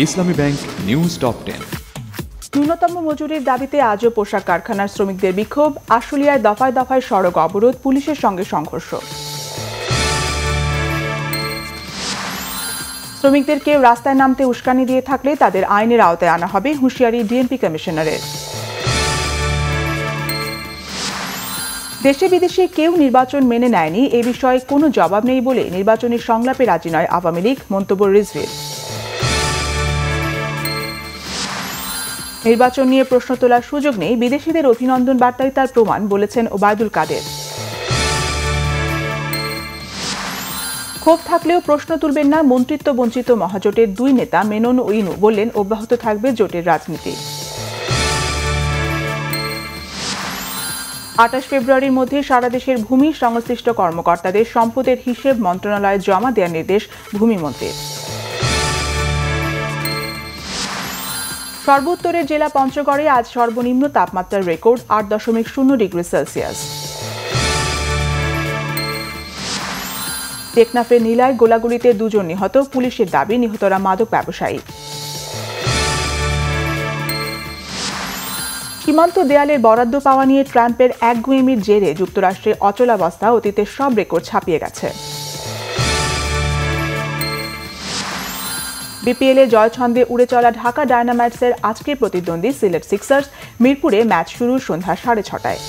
ইসলামী bank news top 10। ন্যূনতম মজুরির দাবিতে আজও পোশাক কারখানার শ্রমিকদের বিক্ষোভ, আশুলিয়ায় দফায় দফায় সড়ক অবরোধ, পুলিশের সঙ্গে সংঘর্ষ। শ্রমিকদের কেউ রাস্তায় নামতে উস্কানি দিয়ে থাকলে তাদের আইনের আওতায় আনা হবে, হুঁশিয়ারি ডিএমপি কমিশনারের। দেশে বিদেশে কেউ নির্বাচন মেনে নেয়নি, এ বিষয়ে কোনো জবাব নেই বলে নির্বাচনী সংলাপে রাজি নয় আওয়ামী লীগ, মন্তব্য রিজভীর। নির্বাচন নিয়ে প্রশ্ন তোলার সুযোগ নেই, বিদেশিদের অভিনন্দন বার্তাই তার প্রমাণ, বলেছেন ওবায়দুল কাদের। ক্ষোভ থাকলেও প্রশ্ন তুলবেন না মন্ত্রিত্ব বঞ্চিত মহাজোটের দুই নেতা মেনন ও ইনু, বললেন অব্যাহত থাকবে জোটের রাজনীতি। 28 ফেব্রুয়ারির মধ্যে সারা দেশের ভূমি সংশ্লিষ্ট কর্মকর্তাদের সম্পদের হিসেব মন্ত্রণালয়ে জমা দেওয়ার নির্দেশ ভূমিমন্ত্রীর। সর্বোত্তরের জেলা পঞ্চগড়ে আজ সর্বনিম্ন তাপমাত্রার রেকর্ড 8.0 ডিগ্রি সেলসিয়াস। টেকনাফের নীলায় গোলাগুলিতে 2 জন নিহত, পুলিশের দাবি নিহতরা মাদক ব্যবসায়ী। সীমান্ত দেয়ালের বরাদ্দ পাওয়া নিয়ে ট্রাম্পের একগুঁয়েমির জেরে যুক্তরাষ্ট্রের অচলাবস্থা, অতীতের সব রেকর্ড ছাপিয়ে গেছে। বিপিএলে জয়ছন্দে উড়ে চলা ঢাকা ডায়নামাইটসের আজকের প্রতিদ্বন্দ্বী সিলেট সিক্সার্স, মিরপুরে ম্যাচ শুরু সন্ধ্যা 6:30টায়।